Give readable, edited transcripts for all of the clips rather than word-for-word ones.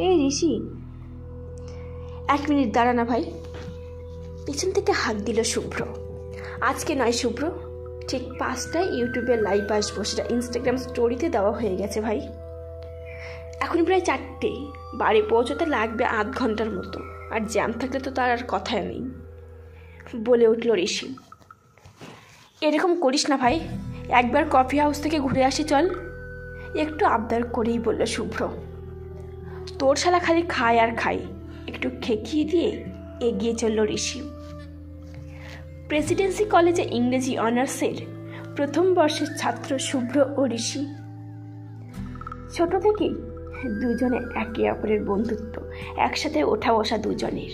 এই ঋষি, 1 মিনিট দাঁড়া না ভাই। পেছন থেকে হাত দিল শুভ্র। আজকে নয় শুভ্র, ঠিক 5টায় ইউটিউবে লাইভ আসবো, সেটা ইনস্টাগ্রাম স্টোরিতে দেওয়া হয়ে গেছে ভাই। এখন প্রায় 4টে, বাড়ি পৌঁছতে লাগবে আধ ঘন্টার মতো, আর জ্যাম থাকলে তো তার আর কথা নেই, বলে উঠল ঋষি। এরকম করিস না ভাই, একবার কফি হাউস থেকে ঘুরে আসি চল, একটু আবদার করেই বলল শুভ্র। তোর শালা খালি খায় আর খাই, একটু খেকিয়ে দিয়ে এগিয়ে চলল ঋষি। প্রেসিডেন্সি কলেজে ইংরেজি অনার্সের প্রথম বর্ষের ছাত্র শুভ্র ও ঋষি। ছোট থেকেই দুজনে একে অপরের বন্ধুত্ব, একসাথে ওঠা বসা দুজনের।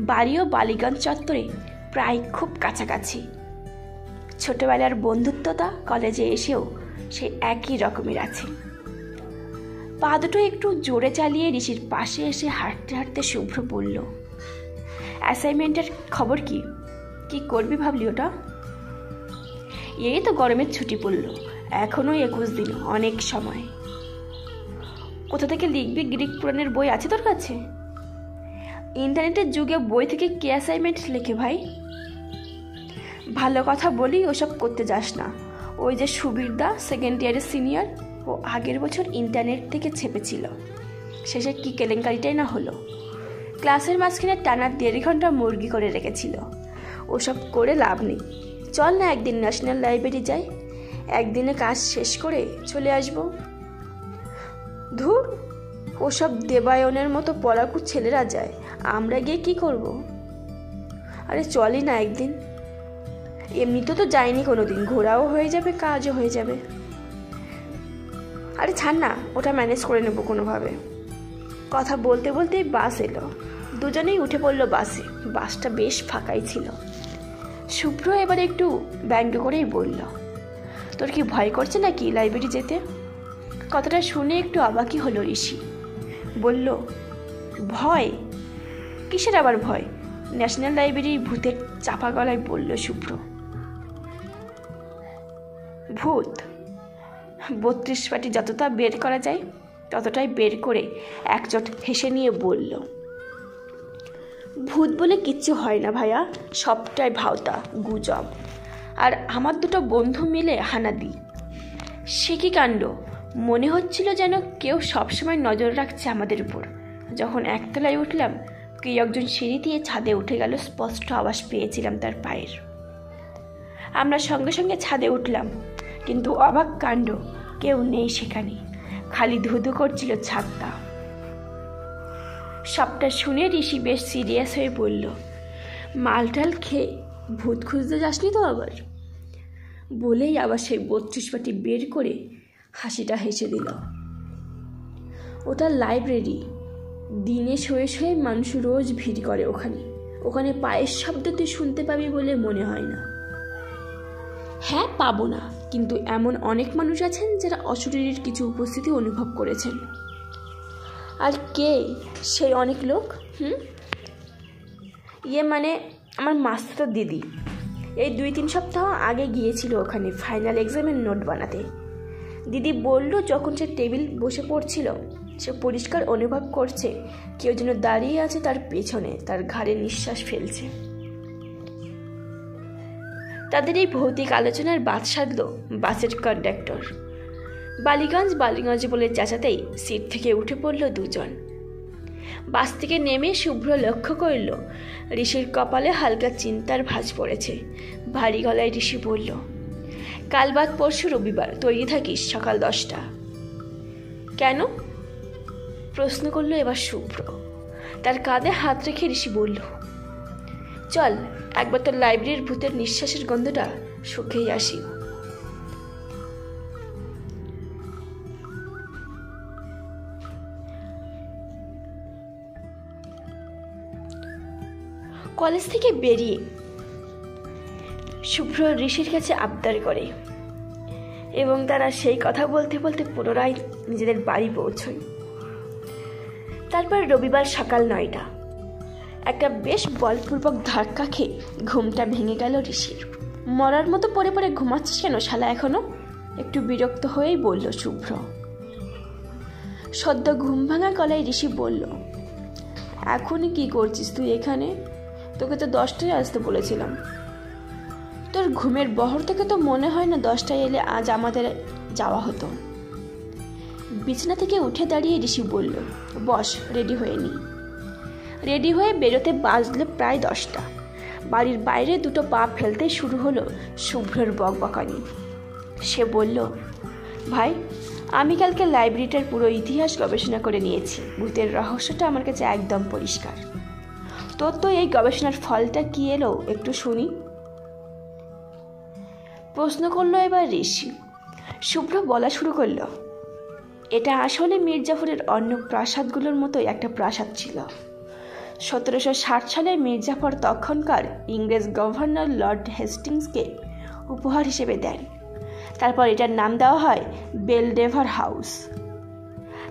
বাড়িও বালিগঞ্জ চত্বরে প্রায় খুব কাছাকাছি। ছোটবেলার বন্ধুত্বটা কলেজে এসেও সে একই রকমের আছে। পা দুটো একটু জোরে চালিয়ে ঋষির পাশে এসে হাঁটতে হাঁটতে শুভ্র বলল, অ্যাসাইনমেন্টের খবর কি? কি করবি ভাবলি ওটা? এই তো গরমের ছুটি পড়ল, এখনো 21 দিন, অনেক সময়। কোথা থেকে লিখবি? গ্রিক পুরাণের বই আছে তোর কাছে? ইন্টারনেটের যুগে বই থেকে কে অ্যাসাইনমেন্ট লেখে ভাই? ভালো কথা বলি, ওসব করতে যাস না। ওই যে সুবীরদা, 2nd ইয়ারের সিনিয়র, ও আগের বছর ইন্টারনেট থেকে ছেপেছিল, শেষে কি কেলেঙ্কারিটাই না হলো। ক্লাসের মাঝখানে টানা 1.5 ঘন্টা মুরগি করে রেখেছিল। ওসব করে লাভ নেই, চল না একদিন ন্যাশনাল লাইব্রেরি যাই, একদিনে কাজ শেষ করে চলে আসবো। ধুর, ওসব দেবায়নের মতো পড়াকু ছেলেরা যায়, আমরা গিয়ে কি করব? আরে চলই না একদিন, এমনিতে তো যাইনি কোনোদিন, ঘোরাও হয়ে যাবে, কাজও হয়ে যাবে। আরে ছাড় না, ওটা ম্যানেজ করে নেবো কোনোভাবে। কথা বলতে বলতেই বাস এলো, দুজনেই উঠে পড়লো বাসে। বাসটা বেশ ফাঁকাই ছিল। শুভ্র এবার একটু ব্যঙ্গ করেই বলল, তোর কি ভয় করছে নাকি লাইব্রেরি যেতে? কথাটা শুনে একটু অবাকই হলো ঋষি। বলল, ভয়? কিসের আবার ভয়? ন্যাশনাল লাইব্রেরি ভূতের চাপা গলায় বলল শুভ্র। ভূত? 32 পাটি যতটা বের করা যায় ততটাই বের করে একচোট হেসে নিয়ে বলল, ভূত বলে কিচ্ছু হয় না ভাইয়া, সবটাই ভাওতা, গুজব। আর আমার 2টো বন্ধু মিলে হানা দিই। সে কি কাণ্ড! মনে হচ্ছিল যেন কেউ সবসময় নজর রাখছে আমাদের উপর। যখন একতলায় উঠলাম, কেউ একজন সিঁড়ি দিয়ে ছাদে উঠে গেল, স্পষ্ট আওয়াজ পেয়েছিলাম তার পায়ের। আমরা সঙ্গে সঙ্গে ছাদে উঠলাম, কিন্তু অবাক কাণ্ড, কেউ নেই সেখানে, খালি ধুধু করছিল ছাদটা। সবটা শুনে ঋষি বেশ সিরিয়াস হয়ে বলল, মালটাল খেয়ে ভূত খুঁজতে যাসনি তো আবার? বলেই আবার সেই 32 পাটি বের করে হাসিটা হেসে দিল। ওটা লাইব্রেরি, দিনে শুয়ে শুয়ে মানুষ রোজ ভিড় করে ওখানে পায়ের শব্দ তুই শুনতে পাবি বলে মনে হয় না। হ্যাঁ, পাবো না, কিন্তু এমন অনেক মানুষ আছেন যারা অশরীরীর কিছু উপস্থিতি অনুভব করেছেন। আর কে সেই অনেক লোক? মানে আমার মাস্টার দিদি এই 2-3 সপ্তাহ আগে গিয়েছিল ওখানে ফাইনাল এক্সামের নোট বানাতে। দিদি বলল, যখন সে টেবিল বসে পড়ছিল, সে পরিষ্কার অনুভব করছে কেউ যেন দাঁড়িয়ে আছে তার পেছনে, তার ঘাড়ে নিঃশ্বাস ফেলছে। তাদের এই ভৌতিক আলোচনার বাদ সাধল বাসের কন্ডাক্টর। বালিগঞ্জ বলে চেঁচাতেই সিট থেকে উঠে পড়ল দুজন। বাস থেকে নেমে শুভ্র লক্ষ্য করল ঋষির কপালে হালকা চিন্তার ভাঁজ পড়েছে। ভারী গলায় ঋষি বলল, কাল বাদ পরশু রবিবার, তৈরি থাকিস সকাল 10টা। কেন? প্রশ্ন করল এবার শুভ্র। তার কাঁধে হাত রেখে ঋষি বলল, চল একবার তোর লাইব্রেরির ভূতের নিঃশ্বাসের গন্ধটা শুকেই আসি। কলেজ থেকে বেরিয়ে শুভ্র ঋষির কাছে আবদার করে এবং তারা সেই কথা বলতে বলতে পুনরায় নিজেদের বাড়ি পৌঁছয়। তারপর রবিবার সকাল 9টা, একটা বেশ বলপূর্বক ধাক্কা খেয়ে ঘুমটা ভেঙে গেল ঋষির। মরার মতো পড়ে পড়ে ঘুমাচ্ছিস কেন শালা এখনো? একটু বিরক্ত হয়েই বলল শুভ্র। সদ্য ঘুম ভাঙা গলায় ঋষি বলল, এখনই কি করছিস তুই এখানে? তোকে তো 10টায় আসতে বলেছিলাম। তোর ঘুমের বহর থেকে তো মনে হয় না 10টায় এলে আজ আমাদের যাওয়া হতো। বিছানা থেকে উঠে দাঁড়িয়ে ঋষি বলল, বস, রেডি হয়ে নি। রেডি হয়ে বেরোতে বাজলে প্রায় 10টা। বাড়ির বাইরে দুটো পা ফেলতে শুরু হলো শুভ্রর বকবকানি। সে বলল, ভাই, আমি কালকে লাইব্রেরিটার পুরো ইতিহাস গবেষণা করে নিয়েছি। ভূতের রহস্যটা আমার কাছে একদম পরিষ্কার। তোর তো এই গবেষণার ফলটা কি এলো একটু শুনি, প্রশ্ন করলো এবার ঋষি। শুভ্র বলা শুরু করলো, এটা আসলে মীর জাফরের অন্য প্রাসাদগুলোর মতোই একটা প্রাসাদ ছিল। 1760 সালে মীর জাফর তখনকার ইংরেজ গভর্নর লর্ড হেস্টিংসকে উপহার হিসেবে দেন। তারপর এটার নাম দেওয়া হয় বেলডেভার হাউস।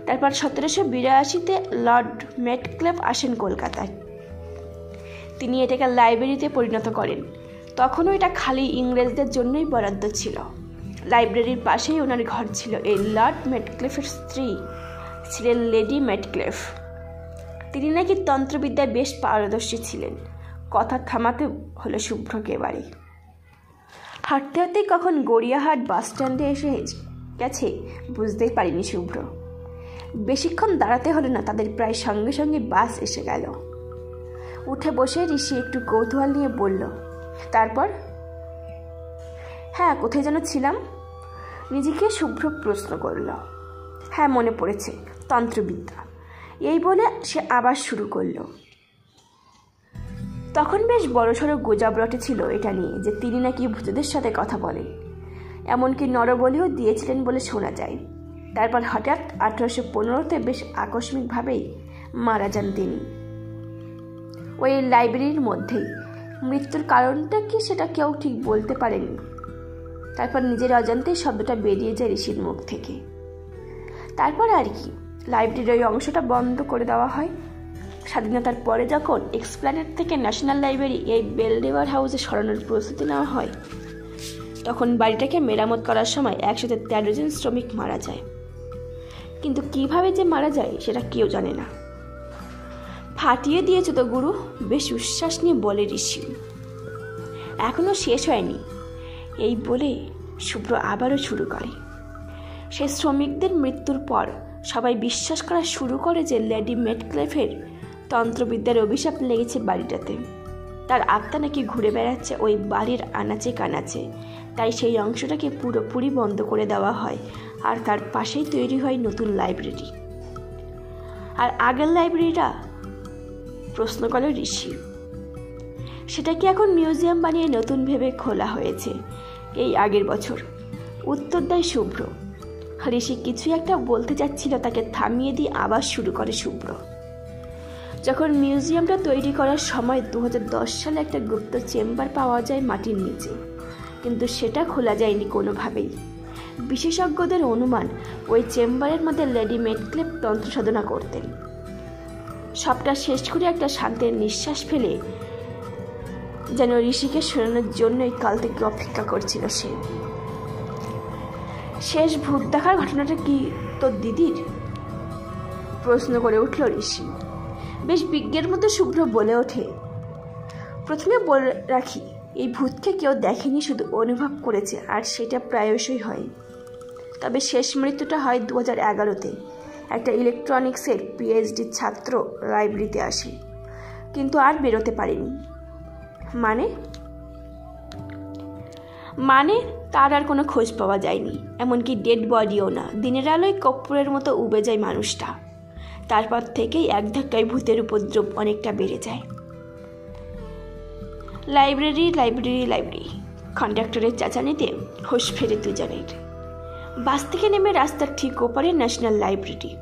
তারপর 1782-তে লর্ড মেটক্লেফ আসেন কলকাতায়। তিনি এটাকে লাইব্রেরিতে পরিণত করেন। তখনও এটা খালি ইংরেজদের জন্যই বরাদ্দ ছিল। লাইব্রেরির পাশেই ওনার ঘর ছিল। এই লর্ড মেটক্লেফের স্ত্রী ছিলেন লেডি মেটক্লেফ। তিনি নাকি তন্ত্রবিদ্যায় বেশ পারদর্শী ছিলেন। কথা থামাতে হলো শুভ্রকে এবারে। হাঁটতে হাঁটতেই কখন গড়িয়াহাট বাস স্ট্যান্ডে এসে গেছে বুঝতেই পারিনি শুভ্র। বেশিক্ষণ দাঁড়াতে হলো না, তাদের প্রায় সঙ্গে সঙ্গে বাস এসে গেল। উঠে বসে ঋষি একটু কৌতূহল নিয়ে বলল, তারপর? হ্যাঁ, কোথায় যেন ছিলাম? নিজেকে শুভ্র প্রশ্ন করল। হ্যাঁ, মনে পড়েছে, তন্ত্রবিদ্যা। এই বলে সে আবার শুরু করলো। তখন বেশ বড়সড় গুজব রটেছিল এটা নিয়ে যে তিনি নাকি ভূতদের সাথে কথা বলেন, এমনকি নরবলিও দিয়েছিলেন বলে শোনা যায়। তারপর হঠাৎ 1815-তে বেশ আকস্মিকভাবেই মারা যান তিনি, ওই লাইব্রেরির মধ্যেই। মৃত্যুর কারণটা কি সেটা কেউ ঠিক বলতে পারেনি। তারপর নিজের অজান্তেই শব্দটা বেরিয়ে যায় ঋষির মুখ থেকে। তারপর আর কি, লাইব্রেরির ওই অংশটা বন্ধ করে দেওয়া হয়। স্বাধীনতার পরে যখন এক্সপ্ল্যানেড থেকে ন্যাশনাল লাইব্রেরি এই বেলডেভার হাউসে সরানোর প্রস্তুতি নেওয়া হয়, তখন বাড়িটাকে মেরামত করার সময় একসাথে 13 জন শ্রমিক মারা যায়। কিন্তু কিভাবে যে মারা যায় সেটা কেউ জানে না। ফাটিয়ে দিয়েছে তো গুরু, বেশ উচ্ছ্বাস নিয়ে বলে ঋষি। এখনো শেষ হয়নি। এই বলে শুভ্র আবারও শুরু করে। সে শ্রমিকদের মৃত্যুর পর সবাই বিশ্বাস করা শুরু করে যে লেডি মেটক্লেফের তন্ত্রবিদ্যার অভিশাপ লেগেছে বাড়িটাতে। তার আত্মা নাকি ঘুরে বেড়াচ্ছে ওই বাড়ির আনাচে কানাচে। তাই সেই অংশটাকে পুরোপুরি বন্ধ করে দেওয়া হয়, আর তার পাশেই তৈরি হয় নতুন লাইব্রেরি। আর আগের লাইব্রেরিটা? প্রশ্ন করল ঋষি। সেটা কি এখন মিউজিয়াম বানিয়ে নতুন ভেবে খোলা হয়েছে এই আগের বছর, উত্তর দেয় শুভ্র। ঋষি কিছু একটা বলতে যাচ্ছিল, তাকে থামিয়ে দিয়ে আবার শুরু করে শুভ্র। যখন মিউজিয়ামটা তৈরি করার সময় 2010 সালে একটা গুপ্ত চেম্বার পাওয়া যায় মাটির নিচে, কিন্তু সেটা খোলা যায়নি কোনোভাবেই। বিশেষজ্ঞদের অনুমান ওই চেম্বারের মধ্যে লেডি মেটক্লেফ তন্ত্র সাধনা করতেন। সবটা শেষ করে একটা শান্তির নিঃশ্বাস ফেলে যেন ঋষিকে শোনানোর জন্যই কাল থেকে অপেক্ষা করছিল সে। শেষ ভূত দেখার ঘটনাটা কি তোর দিদির? প্রশ্ন করে উঠল ঋষি। বেশ বিজ্ঞের মতো শুভ্র বলে ওঠে, প্রথমে বলে রাখি, এই ভূতকে কেউ দেখেনি, শুধু অনুভব করেছে, আর সেটা প্রায়শই হয়। তবে শেষ মৃত্যুটা হয় 2011-তে। একটা ইলেকট্রনিক্সের পিএইচডি ছাত্র লাইব্রেরিতে আসে, কিন্তু আর বেরোতে পারেনি। মানে তার আর কোনো খোঁজ পাওয়া যায়নি, এমনকি ডেড বডিও না। দিনের আলোয় কর্পূরের মতো উবে যায় মানুষটা। তারপর থেকেই এক ধাক্কায় ভূতের উপদ্রব অনেকটা বেড়ে যায়। লাইব্রেরি কন্ডাক্টরের চেঁচানিতে হোশ ফেরে দুজনের। বাস থেকে নেমে রাস্তার ঠিক ওপারে ন্যাশনাল লাইব্রেরি।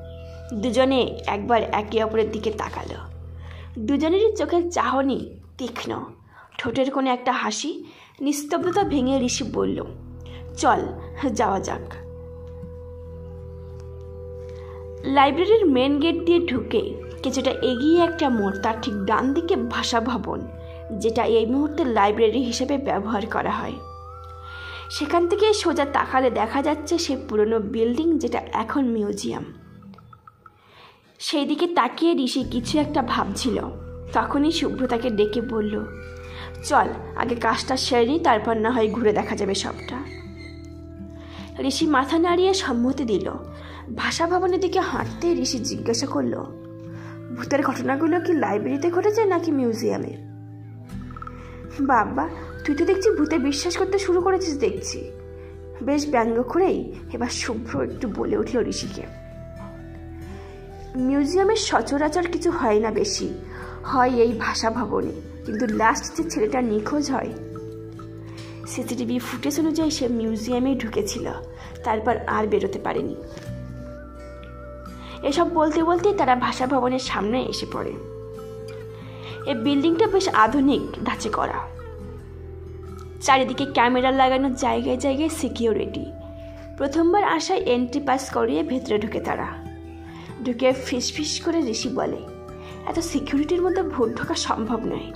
দুজনে একবার একে অপরের দিকে তাকালো। দুজনেরই চোখের চাহনি তীক্ষ্ণ, ঠোঁটের কোণে একটা হাসি। নিস্তব্ধতা ভেঙে ঋষি বলল, চল যাওয়া যাক। লাইব্রেরির মেন গেট দিয়ে ঢুকে কিছুটা এগিয়ে একটা মোড়, তার ঠিক ডান দিকে ভাষা ভবন, যেটা এই মুহূর্তে লাইব্রেরি হিসেবে ব্যবহার করা হয়। সেখান থেকে সোজা তাকালে দেখা যাচ্ছে সেই পুরনো বিল্ডিং, যেটা এখন মিউজিয়াম। সেই দিকে তাকিয়ে ঋষি কিছু একটা ভাবছিল। তখনই শুভ্র তাকে ডেকে বলল, চল আগে কাজটা সেরে নিই, তারপর না হয় ঘুরে দেখা যাবে সবটা। ঋষি মাথা নাড়িয়ে সম্মতি দিল। ভাষা ভবনের দিকে হাঁটতে ঋষি জিজ্ঞাসা করল, ভূতের ঘটনাগুলো কি লাইব্রেরিতে ঘটেছে নাকি মিউজিয়ামে? বাবা, তুই তো দেখছি ভূতে বিশ্বাস করতে শুরু করেছিস দেখছি। বেশ ব্যঙ্গ করেই এবার শুভ্র একটু বলে উঠল ঋষিকে, মিউজিয়ামের সচরাচর কিছু হয় না, বেশি হয় এই ভাষা ভবনে। কিন্তু লাস্ট যে ছেলেটা নিখোঁজ হয়, সিসিটিভি ফুটেজ অনুযায়ী সে মিউজিয়ামেই ঢুকেছিল, তারপর আর বেরোতে পারেনি। এসব বলতে বলতেই তারা ভাষা ভবনের সামনে এসে পড়ে। এই বিল্ডিংটা বেশ আধুনিক ধাঁচে করা, চারিদিকে ক্যামেরা লাগানো, জায়গায় জায়গায় সিকিউরিটি। প্রথমবার আসায় এন্ট্রি পাস করিয়ে ভেতরে ঢুকে তারা। ঢুকে ফিস ফিস করে ঋষি বলে, এত সিকিউরিটির মধ্যে ভূত ঢোকা সম্ভব নয়।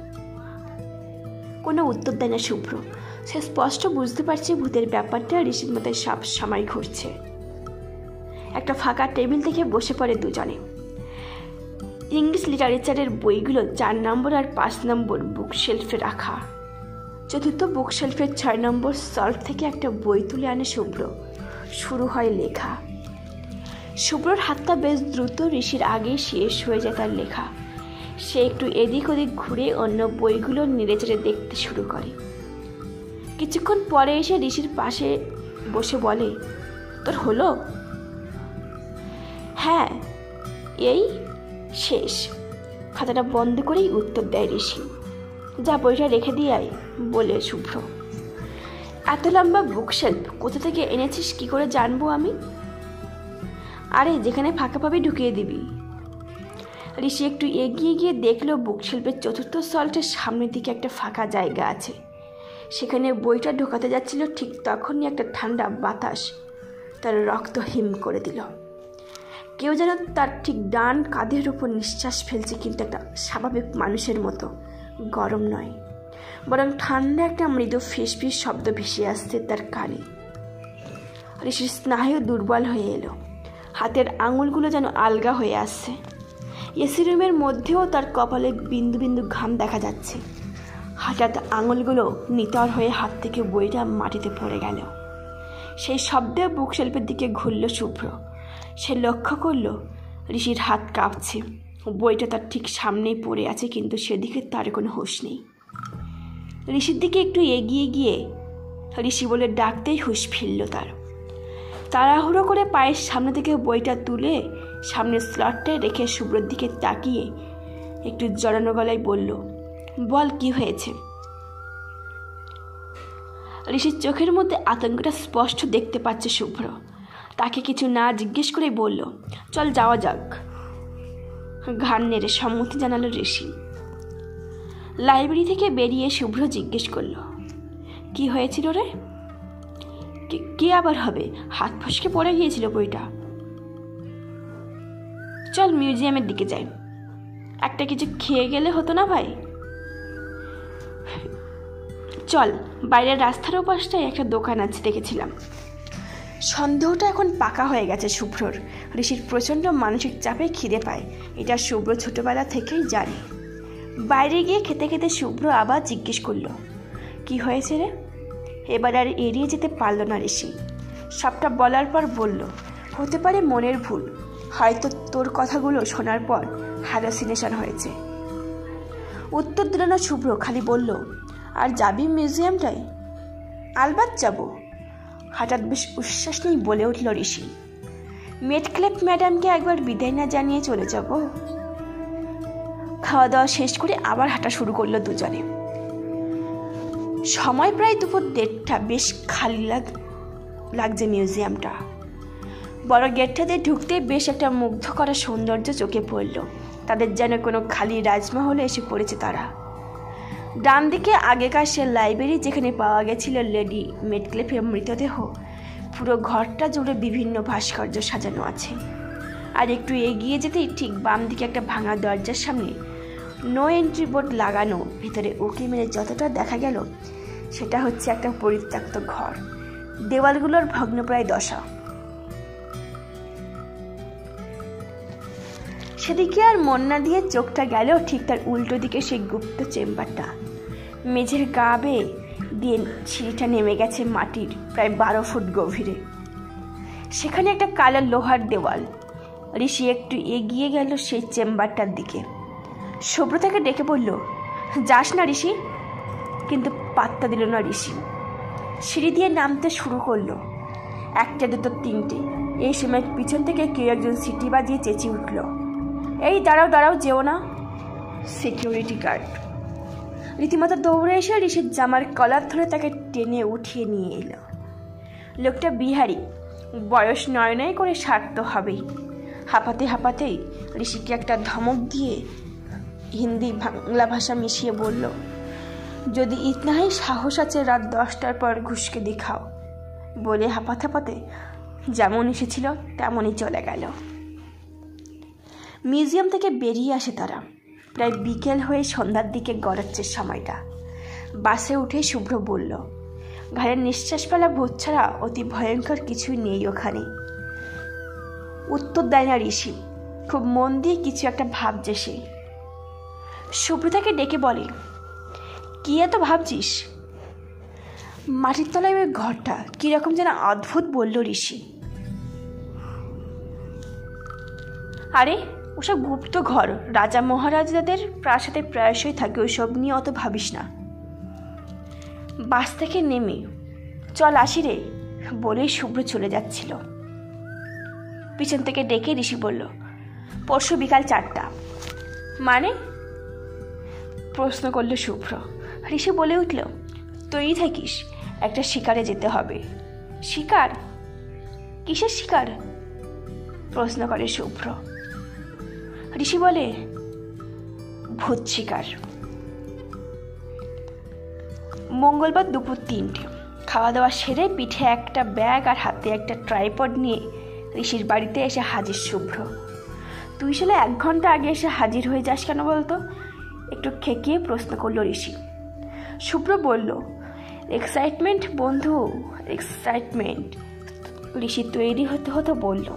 কোনো উত্তর দেয় না শুভ্র। সে স্পষ্ট বুঝতে পারছে ভূতের ব্যাপারটা ঋষির মধ্যে সব সময় ঘুরছে। একটা ফাঁকা টেবিল থেকে বসে পড়ে দুজনে। ইংলিশ লিটারেচারের বইগুলো 4 নম্বর আর 5 নম্বর বুক শেলফে রাখা। চতুর্থ বুক শেলফের 6 নম্বর সলভ থেকে একটা বই তুলে আনে শুভ্র। শুরু হয় লেখা। শুভ্রর হাতটা বেশ দ্রুত, ঋষির আগেই শেষ হয়ে যায় তার লেখা। সে একটু এদিক ওদিক ঘুরে অন্য বইগুলো নেড়েচেড়ে দেখতে শুরু করে। কিছুক্ষণ পরে এসে ঋষির পাশে বসে বলে, তোর হলো? হ্যাঁ, এই শেষ। খাতাটা বন্ধ করেই উত্তর দেয় ঋষি। যা বইটা রেখে দিয়ে আয়, বলে শুভ্র। এত লম্বা বুকশেলফ কোথা থেকে এনেছিস কি করে জানবো আমি? আরে যেখানে ফাঁকা পাবি ঢুকিয়ে দিবি। ঋষি একটু এগিয়ে গিয়ে দেখলো বুকশেলফের 4র্থ সল্টের সামনের দিকে একটা ফাঁকা জায়গা আছে। সেখানে বইটা ঢোকাতে যাচ্ছিল, ঠিক তখনই একটা ঠান্ডা বাতাস তার রক্ত হিম করে দিল। কেউ যেন তার ঠিক ডান কাঁধের উপর নিঃশ্বাস ফেলছে, কিন্তু একটা স্বাভাবিক মানুষের মতো, গরম নয়, বরং ঠান্ডা একটা মৃদু ফিসফিস শব্দ ভেসে আসছে তার কানে। ঋষির স্নায়ু দুর্বল হয়ে এলো। হাতের আঙুলগুলো যেন আলগা হয়ে আসছে। এসি রুমের মধ্যেও তার কপালে বিন্দু বিন্দু ঘাম দেখা যাচ্ছে। হঠাৎ আঙুলগুলো নিতর হয়ে হাত থেকে বইটা মাটিতে পড়ে গেল। সেই শব্দে বুকশেলফের দিকে ঘুরল শুভ্র। সে লক্ষ্য করল ঋষির হাত কাঁপছে। বইটা তার ঠিক সামনেই পড়ে আছে, কিন্তু সেদিকে তার কোনো হুঁশ নেই। ঋষির দিকে একটু এগিয়ে গিয়ে ঋষি বলে ডাকতেই হুঁশ ফিরল তার। তাড়াহুড়ো করে পায়ের সামনে থেকে বইটা তুলে সামনের স্লটটায় রেখে শুভ্রর দিকে তাকিয়ে একটু জড়ানো গলায় বলল, বল কি হয়েছে? ঋষির চোখের মধ্যে আতঙ্কটা স্পষ্ট দেখতে পাচ্ছে শুভ্র। তাকে কিছু না জিজ্ঞেস করেই বলল, চল যাওয়া যাক। ঘাড় নেড়ে সম্মতি জানালো ঋষি। লাইব্রেরি থেকে বেরিয়ে শুভ্র জিজ্ঞেস করল, কি হয়েছিল রে? কি আবার হবে? হাত ফসকে পড়ে গিয়েছিল বইটা। চল মিউজিয়ামের দিকে যাই। একটা কিছু খেয়ে গেলে হতো না ভাই? চল, বাইরের রাস্তার ওপাশটায় একটা দোকান আছে, দেখেছিলাম। সন্দেহটা এখন পাকা হয়ে গেছে শুভ্রর। ঋষির প্রচণ্ড মানসিক চাপে খিদে পায়, এটা শুভ্র ছোটবেলা থেকেই জানে। বাইরে গিয়ে খেতে খেতে শুভ্র আবার জিজ্ঞেস করল, কি হয়েছে রে? এবার আর এড়িয়ে যেতে পারল না ঋষি। সবটা বলার পর বলল, হতে পারে মনের ভুল, হয়তো তোর কথাগুলো শোনার পর হ্যালোসিনেশন হয়েছে। উত্তর দিল না শুভ্র, খালি বলল, আর যাবি মিউজিয়ামটায়? আলবাত যাব। হঠাৎ বেশ উচ্ছ্বাস নিয়ে বলে উঠল ঋষি, মেটক্লেপ ম্যাডামকে একবার বিদায় না জানিয়ে চলে যাব। খাওয়া দাওয়া শেষ করে আবার হাঁটা শুরু করলো দুজনে। সময় প্রায় দুপুর 1:30। বেশ খালি লাগছে মিউজিয়ামটা। বড় গেটটা দিয়ে ঢুকতে বেশ একটা মুগ্ধ করা সৌন্দর্য চোখে পড়ল তাদের, যেন কোনো খালি রাজমহলে এসে পড়েছে তারা। ডান দিকে আগেকার সে লাইব্রেরি যেখানে পাওয়া গেছিল লেডি মেটক্লেফের মৃতদেহ, পুরো ঘরটা জুড়ে বিভিন্ন ভাস্কর্য সাজানো আছে। আর একটু এগিয়ে যেতেই ঠিক বাম দিকে একটা ভাঙা দরজার সামনে নো এন্ট্রি বোর্ড লাগানো। ভিতরে উঁকি মেরে যতটা দেখা গেল সেটা হচ্ছে একটা পরিত্যক্ত ঘর, দেওয়ালগুলোর ভগ্নপ্রায় দশা। সেদিকে আর মন না দিয়ে চোখটা গেল ঠিক তার উল্টো দিকে সেই গুপ্ত চেম্বারটা। মেঝের গা বেয়ে দিয়ে সিঁড়িটা নেমে গেছে মাটির প্রায় 12 ফুট গভীরে। সেখানে একটা কালো লোহার দেওয়াল। ঋষি একটু এগিয়ে গেল সেই চেম্বারটার দিকে। শুভ্র তাকে ডেকে বলল, যাস না ঋষি। কিন্তু পাত্তা দিল না ঋষি। সিঁড়ি দিয়ে নামতে শুরু করলো। 1, 2, 3। এই সময় পিছন থেকে কেউ একজন সিটি বাজিয়ে চেঁচিয়ে উঠল, এই দাঁড়াও দাঁড়াও, যেও না। সিকিউরিটি গার্ড রীতিমতো দৌড়ে এসে ঋষির জামার কলার ধরে তাকে টেনে উঠিয়ে নিয়ে এলো। লোকটা বিহারি, বয়স 9 করে 60 তো হবেই। হাঁপাতে হাঁপাতেই ঋষিকে একটা ধমক দিয়ে হিন্দি বাংলা ভাষা মিশিয়ে বলল, যদি ইতনা হি সাহস আছে রাত 10টার পর ঘুষকে দেখাও। বলে হাঁপাতে হাঁপাতে যেমন এসেছিল তেমনই চলে গেল। মিউজিয়াম থেকে বেরিয়ে আসে তারা। প্রায় বিকেল হয়ে সন্ধ্যার দিকে গড়াচ্ছে সময়টা। বাসে উঠে শুভ্র বলল, ঘাড়ের নিঃশ্বাস ফেলা ভূত ছাড়া অতি ভয়ঙ্কর কিছুই নেই ওখানে। উত্তর দেয় না ঋষি। খুব মন দিয়ে কিছু একটা ভাবছে সে। শুভ্র তাকে ডেকে বলে, কি এত ভাবছিস? মাটির তলায় ওই ঘরটা কিরকম যেন অদ্ভুত, বলল ঋষি। আরে ওসব গুপ্ত ঘর, রাজা মহারাজাদের প্রাসাদে প্রায়শই থাকে, ওইসব নিয়ে অত ভাবিস না। বাস থেকে নেমে চল আসি রে বলেই শুভ্র চলে যাচ্ছিল। পিছন থেকে ডেকে ঋষি বলল, পরশু বিকাল 4টা। মানে? প্রশ্ন করল শুভ্র। ঋষি বলে উঠল, তৈরি থাকিস, একটা শিকারে যেতে হবে। শিকার? কিসের শিকার? প্রশ্ন করে শুভ্র। ঋষি বলে, ভূত শিকার। মঙ্গলবার দুপুর 3টে। খাওয়া দাওয়া সেরে পিঠে একটা ব্যাগ আর হাতে একটা ট্রাইপড নিয়ে ঋষির বাড়িতে এসে হাজির শুভ্র। তুই সালে 1 ঘন্টা আগে এসে হাজির হয়ে যাস কেন বলতো? একটু খেকিয়ে প্রশ্ন করলো ঋষি। শুভ্র বলল, এক্সাইটমেন্ট বন্ধু, এক্সাইটমেন্ট। ঋষি তৈরি হতে হতে বলল,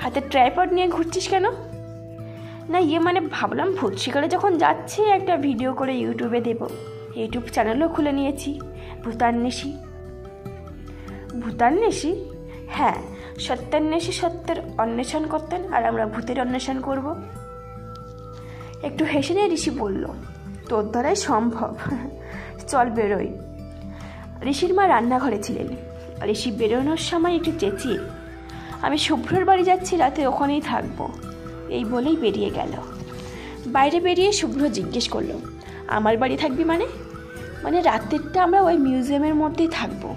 হাতে ট্রাইপড নিয়ে ঘুরছিস কেন? না মানে ভাবলাম ভূত শিকারে যখন যাচ্ছি একটা ভিডিও করে ইউটিউবে দেব। ইউটিউব চ্যানেলও খুলে নিয়েছি, ভূতান্বেষী। ভূতান্বেষী? হ্যাঁ, সত্যান্বেষী সত্যের অন্বেষণ করতেন, আর আমরা ভূতের অন্বেষণ করব। একটু হেসে নিয়ে ঋষি বলল, তোর দ্বারাই সম্ভব, চল বেরোই। ঋষির মা রান্নাঘরে ছিলেন। ঋষি বেরোনোর সময় একটু চেঁচিয়ে, আমি শুভ্রর বাড়ি যাচ্ছি, রাতে ওখানেই থাকবো, এই বলেই বেরিয়ে গেল। বাইরে বেরিয়ে শুভ্র জিজ্ঞেস করলো, আমার বাড়ি থাকবি মানে? মানে রাতেরটা আমরা ওই মিউজিয়ামের মধ্যেই থাকবো।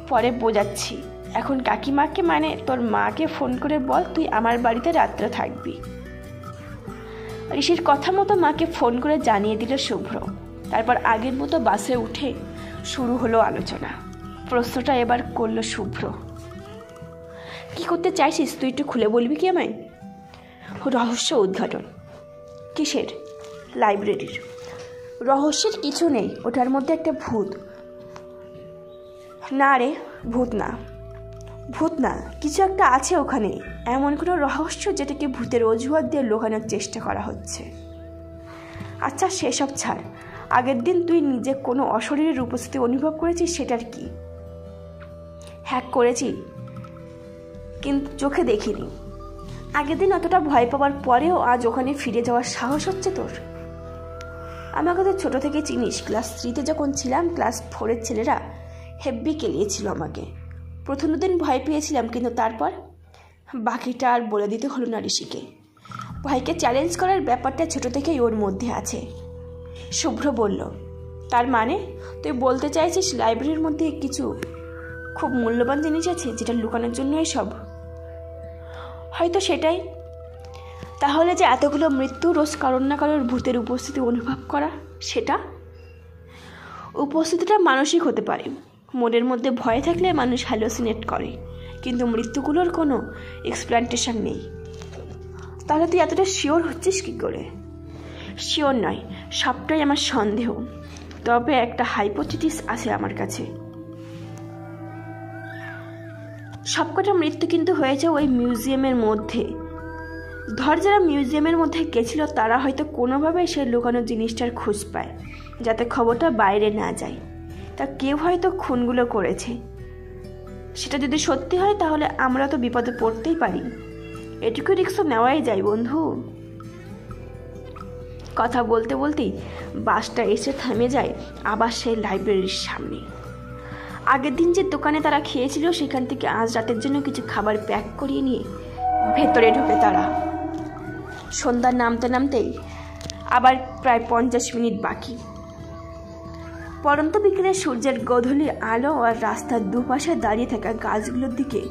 পরে বোঝাচ্ছি, এখন কাকিমাকে মানে তোর মাকে ফোন করে বল তুই আমার বাড়িতে রাত্রে থাকবি। ঋষির কথা মতো মাকে ফোন করে জানিয়ে দিল শুভ্র। তারপর আগের মতো বাসে উঠে শুরু হলো আলোচনা। প্রশ্নটা এবার করলো শুভ্র, কি করতে চাইছিস তুই, একটু খুলে বলবি কি আমায়? রহস্য উদ্ঘাটন। কিসের? লাইব্রেরির। রহস্যের কিছু নেই, ওটার মধ্যে একটা ভূত। না রে, ভূত না, ভূত না, কিছু একটা আছে ওখানে, এমন কোনো রহস্য যেটাকে ভূতের অজুহাত দিয়ে লুকানোর চেষ্টা করা হচ্ছে। আচ্ছা সেসব ছাড়, আগের দিন তুই নিজে কোনো অশরীরের উপস্থিতি অনুভব করেছিস, সেটার কি? হ্যাঁ করেছি, কিন্তু চোখে দেখিনি। আগের দিন অতটা ভয় পাওয়ার পরেও আজ ওখানে ফিরে যাওয়ার সাহস হচ্ছে তোর? আমাকে তো ছোটো থেকে চিনিস, ক্লাস 3তে যখন ছিলাম ক্লাস 4-এর ছেলেরা হেব্বি কেলিয়েছিল আমাকে। প্রথম দিন ভয় পেয়েছিলাম, কিন্তু তারপর বাকিটা আর বলে দিতে হলো না ঋষিকে। ভয়কে চ্যালেঞ্জ করার ব্যাপারটা ছোটো থেকেই ওর মধ্যে আছে। শুভ্র বলল, তার মানে তুই বলতে চাইছিস লাইব্রেরির মধ্যে কিছু খুব মূল্যবান জিনিস আছে যেটা লুকানোর জন্য এসব? হয়তো সেটাই। তাহলে যে এতগুলো মৃত্যু রোজ কারোর না কারোর ভূতের উপস্থিতি অনুভব করা, সেটা উপস্থিতিটা মানসিক হতে পারে। মনের মধ্যে ভয় থাকলে মানুষ হ্যালোসিনেট করে, কিন্তু মৃত্যুগুলোর কোনো এক্সপ্লান্টেশন নেই। তাহলে তুই এতটা শিওর হচ্ছিস কী করে? শিওর নয়, সবটাই আমার সন্দেহ। তবে একটা হাইপোথিসিস আছে আমার কাছে। সবকটা মৃত্যু কিন্তু হয়েছে ওই মিউজিয়ামের মধ্যে, ধর যারা মিউজিয়ামের মধ্যে গেছিল তারা হয়তো কোনোভাবে সে লুকানো জিনিসটার খোঁজ পায়, যাতে খবরটা বাইরে না যায়। তা কেউ হয়তো খুনগুলো করেছে। সেটা যদি সত্যি হয় তাহলে আমরা তো বিপদে পড়তেই পারি। এটুকু রিস্ক নেওয়াই যায় বন্ধু। কথা বলতে বলতেই বাসটা এসে থেমে যায় আবার সেই লাইব্রেরির সামনে। আগের দিন যে দোকানে তারা খেয়েছিল সেখান থেকে আজ রাতের জন্য কিছু খাবার প্যাক করিয়ে নিয়ে ভেতরে ঢোকে তারা। সন্ধ্যা নামতে নামতেই আবার প্রায় 50 মিনিট বাকি। পরন্ত বিকেলে সূর্যের গধূলি আলো আর রাস্তার দুপাশে দাঁড়িয়ে থাকা গাছগুলোর দিকে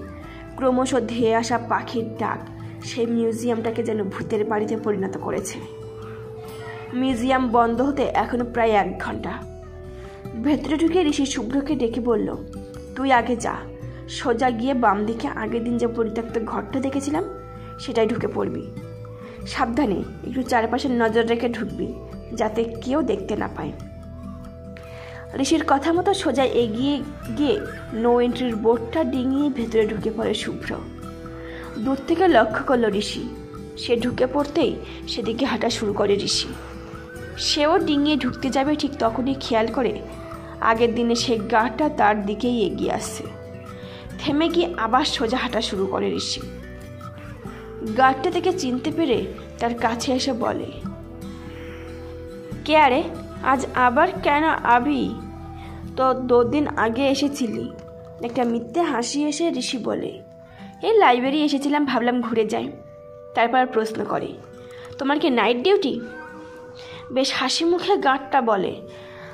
ক্রমশ ধেয়ে আসা পাখির ডাক সেই মিউজিয়ামটাকে যেন ভূতের বাড়িতে পরিণত করেছে। মিউজিয়াম বন্ধ হতে এখনো প্রায় 1 ঘন্টা। ভেতরে ঢুকে ঋষি শুভ্রকে ডেকে বলল, তুই আগে যা, সোজা গিয়ে বাম দিকে আগের দিন যে পরিত্যক্ত ঘরটা দেখেছিলাম সেটাই ঢুকে পড়বি। সাবধানে একটু চারপাশে নজর রেখে ঢুকবি, যাতে কেউ দেখতে না পায়। ঋষির কথা মতো সোজা এগিয়ে গিয়ে নো এন্ট্রির বোর্ডটা ডিঙিয়ে ভেতরে ঢুকে পড়ে শুভ্র। দূর থেকে লক্ষ্য করল ঋষি। সে ঢুকে পড়তেই সেদিকে হাঁটা শুরু করে ঋষি। সেও ডিঙিয়ে ঢুকতে যাবে, ঠিক তখনই খেয়াল করে আগের দিনে সে গাটা তার দিকেই এগিয়ে আসছে। থেমে গিয়ে আবার সোজা হাঁটা শুরু করে ঋষি। গার্ডটা থেকে চিনতে পেরে তার কাছে এসে বলে, কে আরে, আজ আবার কেন আবি? তো 2 দিন আগে এসেছিলি। একটা মিথ্যে হাসি এসে ঋষি বলে, এই লাইব্রেরি এসেছিলাম, ভাবলাম ঘুরে যাই। তারপর প্রশ্ন করে, তোমার কি নাইট ডিউটি? বেশ হাসি মুখে গার্ডটা বলে,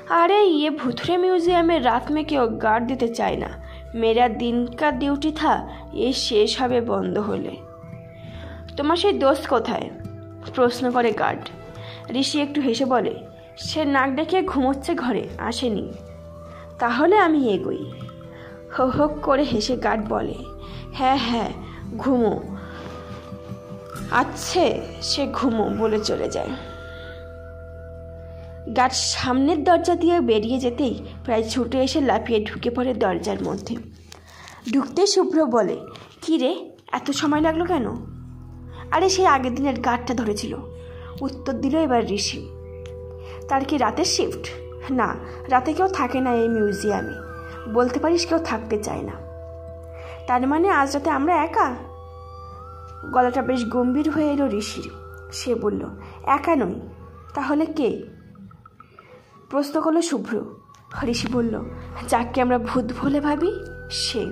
अरे ये भूतरे म्यूजियम में रात में क्यों गार्ड देते चाय ना, मेरा दिन का ड्यूटी था, ये शेष হবে বন্ধ হলে। তোমার সেই দোস্ত কোথায়? প্রশ্ন করে গার্ড। ঋষি একটু হেসে বলে, সে নাক ডেকে ঘুমোচ্ছে ঘরে, আসেনি। তাহলে আমি এগোই। হো হো করে হেসে গার্ড বলে, হ্যাঁ হ্যাঁ ঘুমো। আচ্ছে সে ঘুমো বলে চলে যায়। গার্ড সামনের দরজা দিয়ে বেরিয়ে যেতেই প্রায় ছুটে এসে লাফিয়ে ঢুকে পড়ে দরজার মধ্যে। ঢুকতে শুভ্র বলে, কী রে, এত সময় লাগলো কেন? আরে সেই আগের দিনের গার্ডটা ধরেছিল। উত্তর দিল এবার ঋষি। তার কি রাতের শিফট? না, রাতে কেউ থাকে না এই মিউজিয়ামে। বলতে পারিস কেউ থাকতে চায় না। তার মানে আজ রাতে আমরা একা? গলাটা বেশ গম্ভীর হয়ে এলো ঋষির। সে বলল, একা নই। তাহলে কে? প্রশ্ন করলো শুভ্র। ঋষি বলল, যাকে আমরা ভূত বলে ভাবি সে।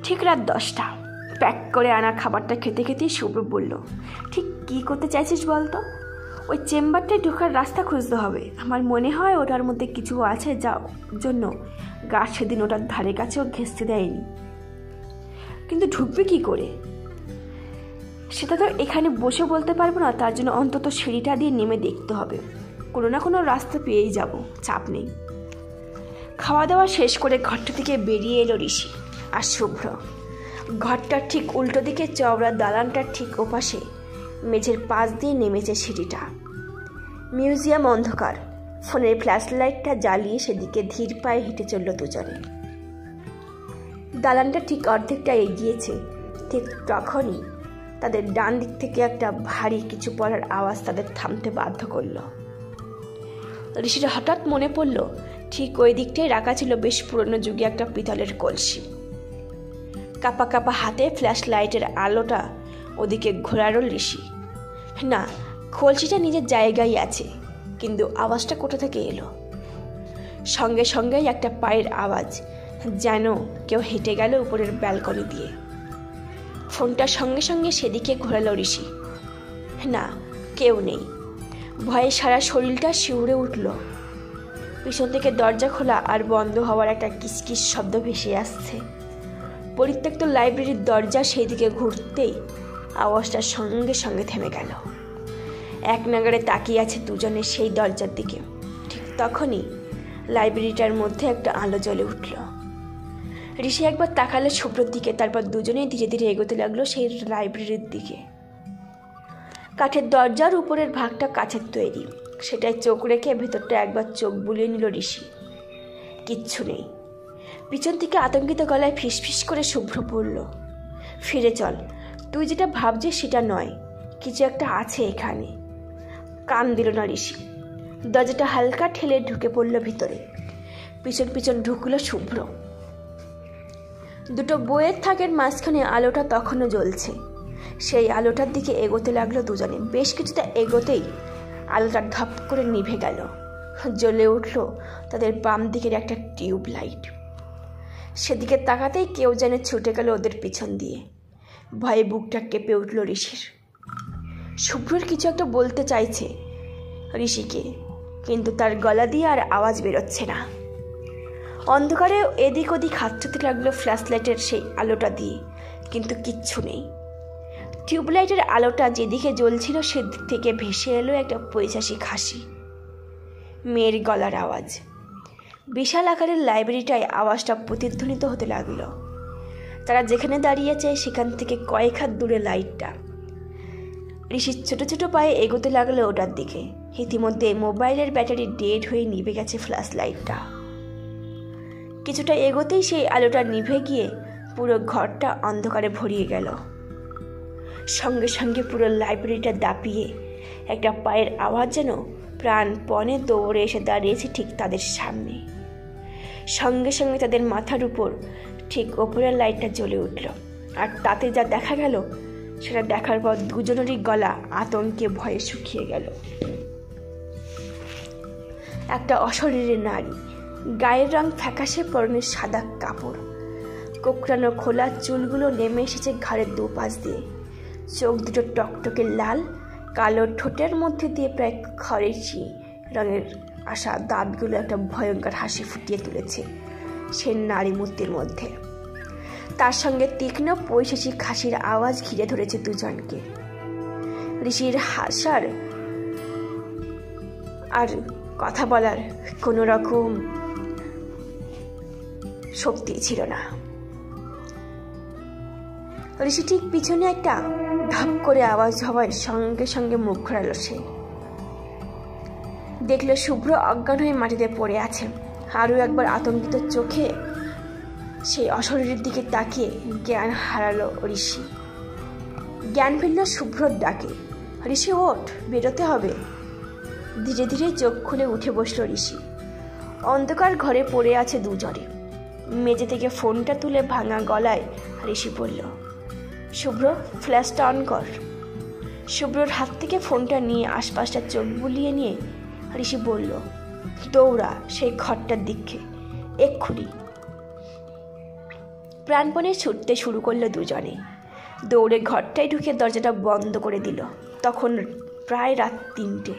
ঠিক রাত 10টা। প্যাক করে আনা খাবারটা খেতে খেতেই শুভ্র বলল, ঠিক কী করতে চাইছিস বলতো? ওই চেম্বারটায় ঢোকার রাস্তা খুঁজতে হবে। আমার মনে হয় ওটার মধ্যে কিছু আছে, যার জন্য গার্ড সেদিন ওটার ধারে কাছেও ঘেঁষতে দেয়নি। কিন্তু ঢুকবে কি করে? সেটা তো এখানে বসে বলতে পারবো না। তার জন্য অন্তত সিঁড়িটা দিয়ে নেমে দেখতে হবে। কোনো না কোনো রাস্তা পেয়েই যাব, চাপ নেই। খাওয়া দাওয়া শেষ করে ঘরটা থেকে বেরিয়ে এলো ঋষি আর শুভ্র। ঘরটার ঠিক উল্টো দিকে চওড়া দালানটার ঠিক ওপাশে মেঝের পাশ দিয়ে নেমেছে সিঁড়িটা। মিউজিয়াম অন্ধকার। ফোনের ফ্ল্যাশ লাইটটা জ্বালিয়ে সেদিকে ধীর পায়ে হেঁটে চলল দুজনে। দালানটা ঠিক অর্ধেকটা এগিয়েছে। ঠিক তখনই তাদের ডান দিক থেকে একটা ভারী কিছু পড়ার আওয়াজ তাদের থামতে বাধ্য করল। ঋষির হঠাৎ মনে পড়ল, ঠিক ওই দিকটাই রাখা ছিল বেশ পুরনো যুগে একটা পিতলের কলসি। কাপা কাপা হাতে ফ্ল্যাশ লাইটের আলোটা ওদিকে ঘোরালো ঋষি। না, কলসিটা নিজের জায়গায় আছে, কিন্তু আওয়াজটা কোথা থেকে এলো? সঙ্গে সঙ্গেই একটা পায়ের আওয়াজ, যেন কেউ হেঁটে গেল উপরের ব্যালকনি দিয়ে। ফোনটা সঙ্গে সঙ্গে সেদিকে ঘোরালো ঋষি। না, কেউ নেই। ভয়ে সারা শরীরটা শিউরে উঠল। পিছন থেকে দরজা খোলা আর বন্ধ হওয়ার একটা কিসকিস শব্দ ভেসে আসছে। পরিত্যক্ত লাইব্রেরির দরজা সেই দিকে ঘুরতেই আওয়াজটা সঙ্গে সঙ্গে থেমে গেল। এক নাগাড়ে তাকিয়ে আছে দুজনে সেই দরজার দিকে। ঠিক তখনই লাইব্রেরিটার মধ্যে একটা আলো জ্বলে উঠল। ঋষি একবার তাকালো শুভ্রর দিকে, তারপর দুজনেই ধীরে ধীরে এগোতে লাগলো সেই লাইব্রেরির দিকে। কাঠের দরজার উপরের ভাগটা কাচের তৈরি। সেটাই চোখ রেখে ভেতরটা একবার চোখ বুলিয়ে নিল ঋষি। কিচ্ছু নেই। পিছন থেকে আতঙ্কিত গলায় ফিসফিস করে শুভ্র পড়ল, ফিরে চল, তুই যেটা ভাবছিস সেটা নয়, কিছু একটা আছে এখানে। কান দিল না ঋষি। দরজাটা হালকা ঠেলে ঢুকে পড়ল ভিতরে। পিছন পিছন ঢুকলো শুভ্র। দুটো বইয়ের থাকের মাঝখানে আলোটা তখনও জ্বলছে। সেই আলোটার দিকে এগোতে লাগলো দুজনে। বেশ কিছুটা এগোতেই আলোটা ধপ করে নিভে গেল। জ্বলে উঠল তাদের বাম দিকের একটা টিউব লাইট। সেদিকে তাকাতেই কেউ যেন ছুটে গেল ওদের পিছন দিয়ে। ভয়ে বুকটা কেঁপে উঠল ঋষির। শুভ্রর কিছু একটা বলতে চাইছে ঋষিকে, কিন্তু তার গলা দিয়ে আর আওয়াজ বেরোচ্ছে না। অন্ধকারে এদিক ওদিক হাতড়াতে লাগলো ফ্ল্যাশ লাইটের সেই আলোটা দিয়ে, কিন্তু কিচ্ছু নেই। টিউবলাইটের আলোটা যেদিকে জ্বলছিল সেদিক থেকে ভেসে এলো একটা পৈশাচিক হাসি, মেয়ের গলার আওয়াজ। বিশাল আকারের লাইব্রেরিটায় আওয়াজটা প্রতিধ্বনিত হতে লাগলো। তারা যেখানে দাঁড়িয়েছে সেখান থেকে কয়েক হাত দূরে লাইটটা। ঋষির ছোট ছোট পায়ে এগোতে লাগলো ওটার দিকে। ইতিমধ্যে মোবাইলের ব্যাটারি ডেড হয়ে নিভে গেছে ফ্ল্যাশ লাইটটা। কিছুটা এগোতেই সেই আলোটা নিভে গিয়ে পুরো ঘরটা অন্ধকারে ভরিয়ে গেল। সঙ্গে সঙ্গে পুরো লাইব্রেরিটা দাপিয়ে একটা পায়ের আওয়াজ যেন প্রাণপণে দৌড়ে এসে দাঁড়িয়েছে ঠিক তাদের সামনে। সঙ্গে সঙ্গে তাদের মাথার উপর ঠিক ওপরের লাইটটা জ্বলে উঠল। আর তাতে যা দেখা গেল সেটা দেখার পর দুজনেরই গলা আতঙ্কে ভয়ে শুকিয়ে গেল। একটা অশরীরী নারী, গায়ের রং ফ্যাকাশে, পরনে সাদা কাপড়, কোকড়ানো খোলা চুলগুলো নেমে এসেছে ঘাড়ের দুপাশ দিয়ে। চোখ দুটো টকটকে লাল, কালো ঠোঁটের মধ্যে দিয়ে প্রায় খয়েরি রঙের আসা দাঁতগুলো একটা ভয়ঙ্কর হাসি ফুটিয়ে তুলেছে সে নারী মূর্তির মধ্যে। তার সঙ্গে তীক্ষ্ণ পৈশাচিক হাসির আওয়াজ ঘিরে ধরেছে দুজনকে। ঋষির হাসার আর কথা বলার কোনো রকম শক্তি ছিল না। ঋষি ঠিক পিছনে একটা ধাপ করে আওয়াজ হওয়ার সঙ্গে সঙ্গে মুখ ঘোরালো। সে দেখলো শুভ্র অজ্ঞান হয়ে মাটিতে পড়ে আছে। আরও একবার আতঙ্কিত চোখে সেই অশরীরের দিকে তাকিয়ে জ্ঞান হারালো ঋষি। জ্ঞান ফিরল শুভ্রর ডাকে, ঋষি ওঠ, বেরোতে হবে। ধীরে ধীরে চোখ খুলে উঠে বসলো ঋষি। অন্ধকার ঘরে পড়ে আছে দুজনে। মেঝে থেকে ফোনটা তুলে ভাঙা গলায় ঋষি বলল, শুভ্র, ফ্ল্যাশটা অন কর। শুভ্রর হাত থেকে ফোনটা নিয়ে আশপাশটা চোখ বুলিয়ে নিয়ে ঋষি বলল, দৌড়া সেই ঘরটার দিকে, এক্ষুনি। প্রাণপণে ছুটতে শুরু করলো দুজনে। দৌড়ে ঘরটায় ঢুকে দরজাটা বন্ধ করে দিল। তখন প্রায় রাত 3টে।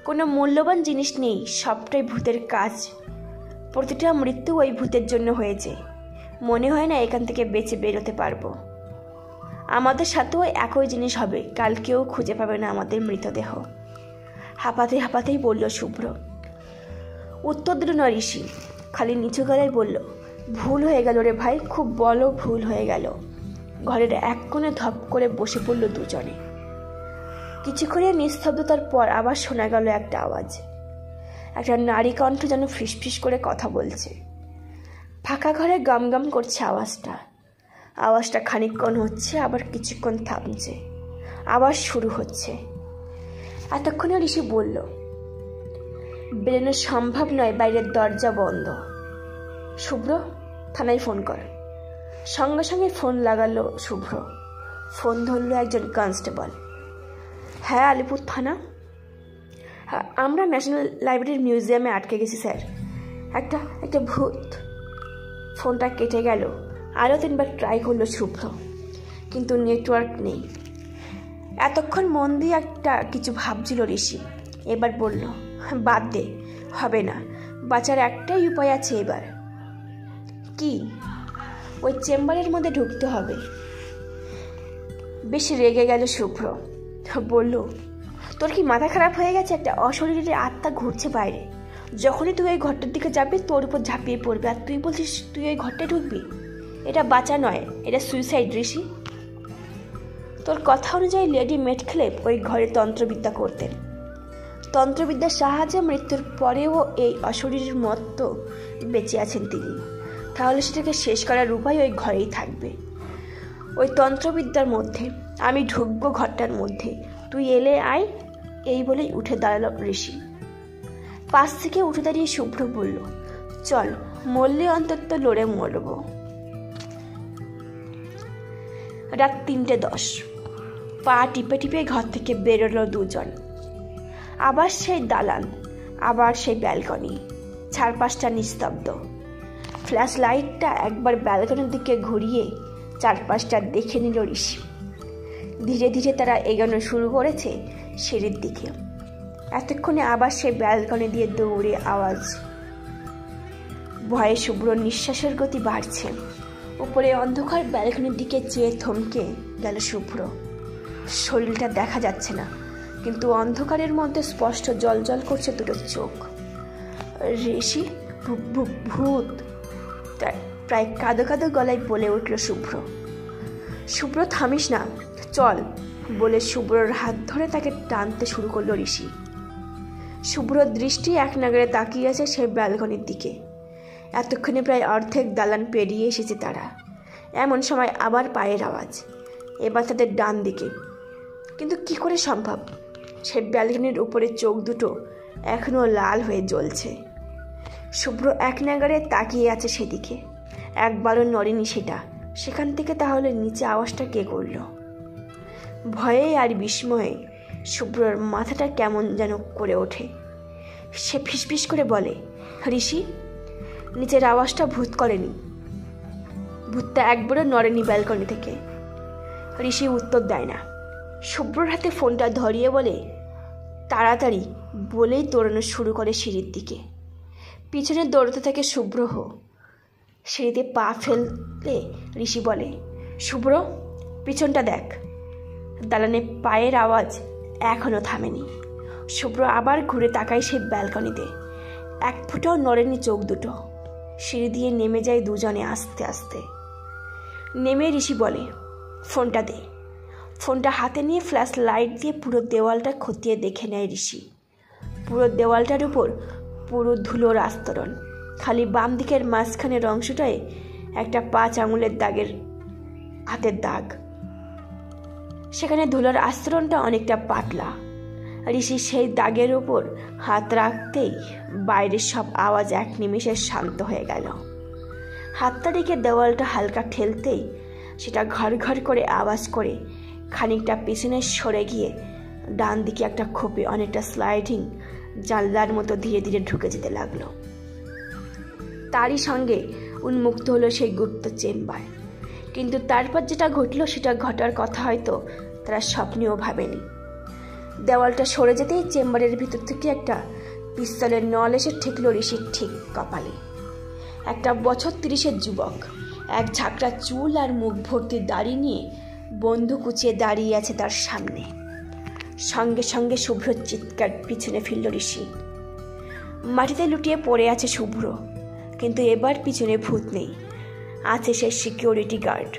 কোনো মূল্যবান জিনিস নেই, সবটাই ভূতের কাজ। প্রতিটা মৃত্যু ওই ভূতের জন্য হয়েছে। মনে হয় না এখান থেকে বেঁচে বেরোতে পারবো। আমাদের সাথেও একই জিনিস হবে, কাল কেউ খুঁজে পাবে না আমাদের মৃতদেহ। হাঁপাতে হাঁপাতেই বলল শুভ্র। উত্তর দিল না ঋষি, খালি নিচু গলায় বলল, ভুল হয়ে গেল রে ভাই, খুব বড় ভুল হয়ে গেল। ঘরের এক কোণে ধপ করে বসে পড়ল দুজনে। কিছুক্ষণের নিস্তব্ধতার পর আবার শোনা গেল একটা আওয়াজ। একটা নারী কণ্ঠ যেন ফিসফিস করে কথা বলছে। ফাঁকা ঘরে গাম গাম করছে আওয়াজটা। আওয়াজটা খানিকক্ষণ হচ্ছে, আবার কিছুক্ষণ থামছে, আবার শুরু হচ্ছে। এতক্ষণে ঋষি বলল, বেরোনো সম্ভব নয়, বাইরের দরজা বন্ধ। শুভ্র, থানায় ফোন কর। সঙ্গে সঙ্গে ফোন লাগালো শুভ্র। ফোন ধরল একজন কনস্টেবল। হ্যাঁ, আলিপুর থানা। আমরা ন্যাশনাল লাইব্রেরির মিউজিয়ামে আটকে গেছি স্যার, একটা ভূত। ফোনটা কেটে গেল। আরও 3বার ট্রাই করলো শুভ্র, কিন্তু নেটওয়ার্ক নেই। এতক্ষণ মন দিয়ে একটা কিছু ভাবছিল ঋষি। এবার বলল, বাদ দে, হবে না, বাঁচার একটাই উপায় আছে এবার। কি? ওই চেম্বারের মধ্যে ঢুকতে হবে। বেশ রেগে গেল শুভ্র। বলল, তোর কি মাথা খারাপ হয়ে গেছে? একটা অশরীরের আত্মা ঘুরছে বাইরে। যখনই তুই ওই ঘরটার দিকে যাবি তোর উপর ঝাঁপিয়ে পড়বে, আর তুই বলছিস তুই ওই ঘরটায় ঢুকবি? এটা বাঁচা নয়, এটা সুইসাইড ঋষি। তোর কথা অনুযায়ী লেডি মেটক্লেপ ওই ঘরে তন্ত্রবিদ্যা করতেন। তন্ত্রবিদ্যার সাহায্যে মৃত্যুর পরেও এই অশরীরীর মতো বেঁচে আছেন তিনি। তাহলে সেটাকে শেষ করার উপায় ওই ঘরেই থাকবে, ওই তন্ত্রবিদ্যার মধ্যে। আমি ঢুকবো ঘরটার মধ্যে, তুই এলে আয়। এই বলেই উঠে দাঁড়ালো ঋষি। পাশ থেকে উঠে দাঁড়িয়ে শুভ্র বলল, চল, মরলে অন্তত লড়ে মরব। রাত 3:10। পা টিপে টিপে ঘর থেকে বেরোলো দুজন। আবার সেই দালান, আবার সেই ব্যালকনি, চারপাশটা নিস্তব্ধ। ফ্ল্যাশ লাইটটা একবার ব্যালকনির দিকে ঘুরিয়ে চারপাশটা দেখে নিল ঋষি। ধীরে ধীরে তারা এগোনো শুরু করেছে সিঁড়ির দিকে। এতক্ষণে আবার সেই ব্যালকনি দিয়ে দৌড়ে আওয়াজ। ভয়ে শুভ্র নিঃশ্বাসের গতি বাড়ছে। উপরে অন্ধকার ব্যালকনির দিকে চেয়ে থমকে গেল শুভ্র। শরীরটা দেখা যাচ্ছে না, কিন্তু অন্ধকারের মধ্যে স্পষ্ট জলজল করছে দুটো চোখ। ঋষি, ভূত, প্রায় কাঁদো কাঁদো গলায় বলে উঠল শুভ্র। শুভ্র, থামিস না, চল বলে শুভ্রর হাত ধরে তাকে টানতে শুরু করলো ঋষি। শুভ্রর দৃষ্টি এক নাগাড়ে তাকিয়ে আছে সেই ব্যালকনির দিকে। এতক্ষণে প্রায় অর্ধেক দালান পেরিয়ে এসেছে তারা। এমন সময় আবার পায়ের আওয়াজ, এবার তাদের ডান দিকে। কিন্তু কি করে সম্ভব? সেই ব্যালকনির উপরে চোখ দুটো এখনো লাল হয়ে জ্বলছে। শুভ্র এক নাগাড়ে তাকিয়ে আছে সেদিকে, একবারও নড়েনি সেটা। সেখান থেকে তাহলে নিচে আওয়াজটা কে করল? ভয়ে আর বিস্ময়ে শুভ্রর মাথাটা কেমন যেন করে ওঠে। সে ফিসফিস করে বলে, ঋষি, নিচের আওয়াজটা ভূত করেনি। ভূতটা একবারও নড়েনি ব্যালকনি থেকে। ঋষি উত্তর দেয় না। শুভ্রর হাতে ফোনটা ধরিয়ে বলে, তাড়াতাড়ি, বলেই দৌড়ানো শুরু করে সিঁড়ির দিকে। পিছনে দৌড়তে থাকে শুভ্র। সিঁড়িতে পা ফেললে ঋষি বলে, শুভ্র, পিছনটা দেখ। দালানে পায়ের আওয়াজ এখনো থামেনি। শুভ্র আবার ঘুরে তাকায় সেই ব্যালকনিতে। এক ফুটাও নড়েনি চোখ দুটো। সিঁড়ি দিয়ে নেমে যায় দুজনে আস্তে আস্তে। নেমে ঋষি বলে, ফোনটা দে। ফোনটা হাতে নিয়ে ফ্ল্যাশ লাইট দিয়ে পুরো দেওয়ালটা খতিয়ে দেখে নেয় ঋষি। পুরো দেওয়ালটার উপর পুরো ধুলোর আস্তরণ। খালি বাম দিকের মাঝখানের অংশটায় একটা 5 আঙুলের দাগের হাতের দাগ। সেখানে ধুলোর আস্তরণটা অনেকটা পাতলা। ঋষি সেই দাগের ওপর হাত রাখতেই বাইরের সব আওয়াজ এক নিমেষে শান্ত হয়ে গেল। হাতটা রেখে দেওয়ালটা হালকা ঠেলতেই সেটা ঘর ঘর করে আওয়াজ করে খানিকটা পিছনে সরে গিয়ে ডান দিকে একটা খোপে অনেকটা স্লাইডিং জানলার মতো ধীরে ধীরে ঢুকে যেতে লাগলো। তারই সঙ্গে উন্মুক্ত হলো সেই গুপ্ত চেম্বার। কিন্তু তারপর যেটা ঘটলো সেটা ঘটার কথা হয়তো তারা স্বপ্নেও ভাবেনি। দেওয়ালটা সরে যেতেই চেম্বারের ভিতর থেকে একটা পিস্তলের নল এসে ঠেকল ঋষির ঠিক কপালে। একটা বছর 30-এর যুবক, এক ঝাঁকড়া চুল আর মুখ ভর্তি দাড়ি নিয়ে বন্দুক উঁচিয়ে দাঁড়িয়ে আছে তার সামনে। সঙ্গে সঙ্গে শুভ্র চিৎকার পিছনে ফিরল ঋষি। মাটিতে লুটিয়ে পড়ে আছে শুভ্র, কিন্তু এবার পিছনে ভূত নেই, আছে সে সিকিউরিটি গার্ড।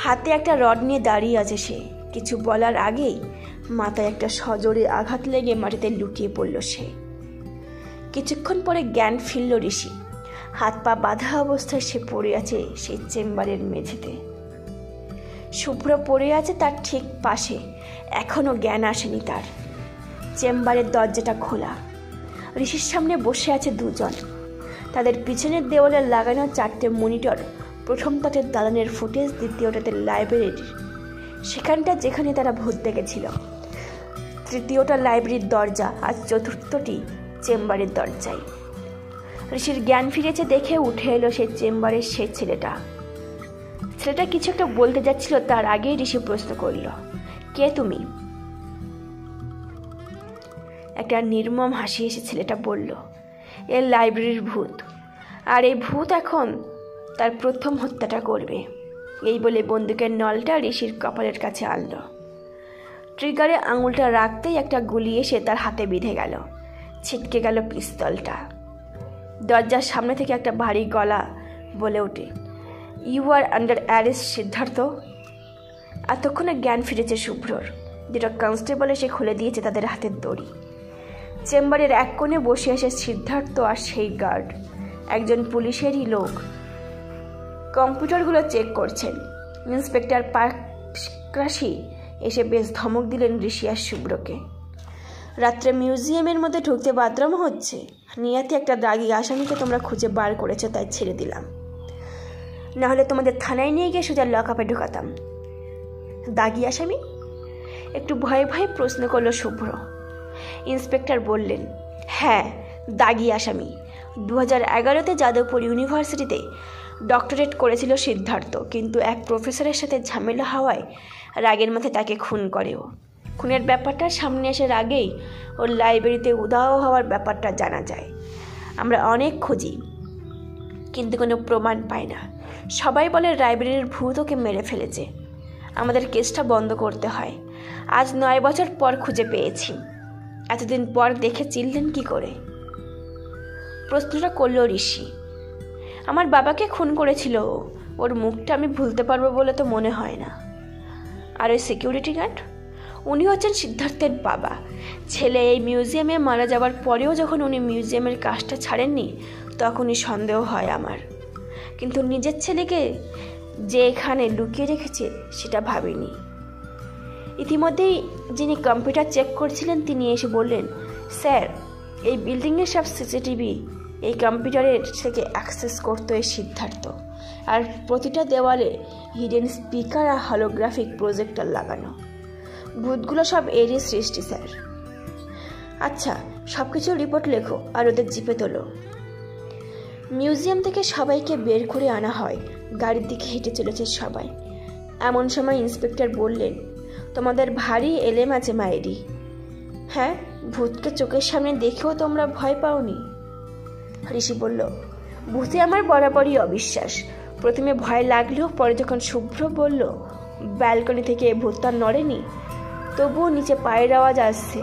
হাতে একটা রড নিয়ে দাঁড়িয়ে আছে সে। কিছু বলার আগেই মাথায় একটা সজোরে আঘাত লেগে মাটিতে লুটিয়ে পড়ল সে। কিছুক্ষণ পরে জ্ঞান ফিরল ঋষি। হাত পা বাঁধা অবস্থায় সে পড়ে আছে সেই চেম্বারের মেঝেতে। শুভ্র পড়ে আছে তার ঠিক পাশে। এখনো জ্ঞান আসেনি তার। চেম্বারের দরজাটা খোলা। ঋষির সামনে বসে আছে দুজন। তাদের পিছনের দেওয়ালে লাগানো 4টে মনিটর। প্রথমটাতে দালানের ফুটেজ, দ্বিতীয়টাতে লাইব্রেরির, সেখানটা যেখানে তারা ভূত দেখেছিল, তৃতীয়টা লাইব্রেরির দরজা, আর চতুর্থটি চেম্বারের দরজায়। ঋষির জ্ঞান ফিরেছে দেখে উঠে এলো সেই চেম্বারের সেই ছেলেটা। ছেলেটা কিছু একটা বলতে যাচ্ছিল, তার আগেই ঋষি প্রশ্ন করল, কে তুমি? একটা নির্মম হাসি এসে ছেলেটা বলল, এ লাইব্রেরির ভূত, আর এই ভূত এখন তার প্রথম হত্যাটা করবে। এই বলে বন্দুকের নলটা ঋষির কপালের কাছে আনল। ট্রিগারে আঙুলটা রাখতেই একটা গুলি এসে তার হাতে বিঁধে গেল। ছিটকে গেল পিস্তলটা। দরজার সামনে থেকে একটা ভারী গলা বলে ওঠে, you are under arrest Siddharth. এতক্ষণে জ্ঞান ফিরেছে শুভ্রর। যেটা কনস্টেবল এসে খুলে দিয়েছে তাদের হাতের দড়ি। চেম্বারের এক কোণে বসে আছে সিদ্ধার্থ আর সেই গার্ড, একজন পুলিশেরই লোক, কম্পিউটারগুলো চেক করছেন। ইন্সপেক্টর পাকরাশি এসে বেশ ধমক দিলেন ঋষি আর শুভ্রকে। রাত্রে মিউজিয়ামের মধ্যে ঢুকতে বাথরুম হচ্ছে, নিয়াতে একটা দাগি আসামিকে তোমরা খুঁজে বার করেছো তাই ছেড়ে দিলাম, নাহলে তোমাদের থানায় নিয়ে গিয়ে সোজা লকআপে ঢুকাতাম। দাগি আসামি? একটু ভয়ে ভয়ে প্রশ্ন করল শুভ্র। ইন্সপেক্টর বললেন, হ্যাঁ দাগি আসামি। 2011-তে যাদবপুর ইউনিভার্সিটিতে ডক্টরেট করেছিল সিদ্ধার্থ, কিন্তু এক প্রফেসরের সাথে ঝামেলা হওয়ায় রাগের মাথায় তাকে খুন করে। ও খুনের ব্যাপারটা সামনে আসার আগেই ওর লাইব্রেরিতে উধাও হওয়ার ব্যাপারটা জানা যায়। আমরা অনেক খুঁজি কিন্তু কোনো প্রমাণ পাই না। সবাই বলে লাইব্রেরির ভূত ওকে মেরে ফেলেছে। আমাদের কেসটা বন্ধ করতে হয়। আজ 9 বছর পর খুঁজে পেয়েছি। এতদিন পর দেখে চিনলেন কি করে? প্রশ্নটা করল ঋষি। আমার বাবাকে খুন করেছিল। ওর মুখটা আমি ভুলতে পারবো বলে তো মনে হয় না। আর ওই সিকিউরিটি গার্ড, উনি হচ্ছেন সিদ্ধার্থের বাবা। ছেলে এই মিউজিয়ামে মারা যাওয়ার পরেও যখন উনি মিউজিয়ামের কাজটা ছাড়েননি তখনই সন্দেহ হয় আমার, কিন্তু নিজের ছেলেকে যে এখানে লুকিয়ে রেখেছে সেটা ভাবিনি। ইতিমধ্যেই যিনি কম্পিউটার চেক করছিলেন তিনি এসে বললেন, স্যার এই বিল্ডিংয়ের সব সিসিটিভি এই কম্পিউটারের থেকে অ্যাক্সেস করতো এই সিদ্ধার্থ, আর প্রতিটা দেওয়ালে হিডেন স্পিকার আর হলোগ্রাফিক প্রজেক্টর লাগানো। ভূতগুলো সব এরই সৃষ্টি স্যার। আচ্ছা, সব কিছু রিপোর্ট লেখো আর ওদের জিপে তোলো। মিউজিয়াম থেকে সবাইকে বের করে আনা হয়। গাড়ির দিকে হেঁটে চলেছে সবাই। এমন সময় ইন্সপেক্টর বললেন, তোমাদের ভারী এলেম আছে মায়েরি। হ্যাঁ, ভূতকে চোখের সামনে দেখেও তোমরা ভয় পাওনি? ঋষি বলল, ভূতে আমার বরাবরই অবিশ্বাস। প্রথমে ভয় লাগলেও পরে যখন শুভ্র বলল ব্যালকনি থেকে ভূতটা নড়েনি, তবুও নিচে পায়ের আওয়াজ আসছে,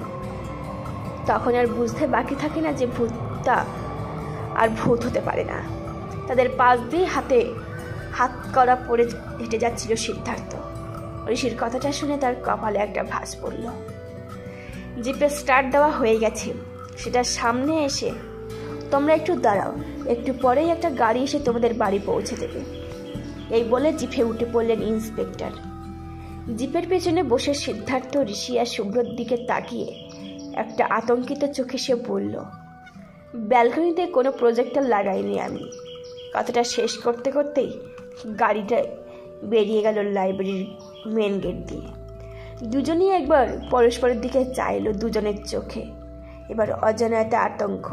তখন আর বুঝতে বাকি থাকে না যে ভূতটা আর ভূত হতে পারে না। তাদের পাশ দিয়ে হাত করা পড়ে হেঁটে যাচ্ছিল সিদ্ধার্থ। ঋষির কথাটা শুনে তার কপালে একটা ভাঁজ পড়ল। জিপে স্টার্ট দেওয়া হয়ে গেছে, সেটার সামনে এসে, তোমরা একটু দাঁড়াও, একটু পরেই একটা গাড়ি এসে তোমাদের বাড়ি পৌঁছে দেবে। এই বলে জিপে উঠে পড়লেন ইন্সপেক্টর। জিপের পেছনে বসে সিদ্ধার্থ ঋষি আর শুভ্রর দিকে তাকিয়ে একটা আতঙ্কিত চোখে সে বলল, ব্যালকনিতে কোনো প্রজেক্টর লাগাইনি আমি। কথাটা শেষ করতে করতেই গাড়িটা বেরিয়ে গেল লাইব্রেরির মেন গেট দিয়ে। দুজনেই একবার পরস্পরের দিকে চাইল, দুজনের চোখে এবার অজানাতে আতঙ্ক।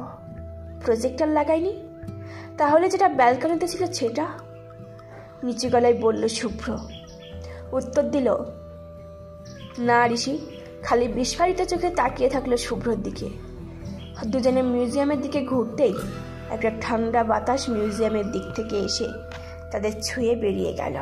প্রজেক্টর লাগাইনি? তাহলে যেটা ব্যালকনিতে ছিল সেটা? নিচু গলায় বলল শুভ্র। উত্তর দিল না ঋষি। খালি বিস্ফারিত চোখে তাকিয়ে থাকলো শুভ্রর দিকে। দুজনে মিউজিয়ামের দিকে ঘুরতেই একটা ঠান্ডা বাতাস মিউজিয়ামের দিক থেকে এসে তাদের ছুঁয়ে বেরিয়ে গেল।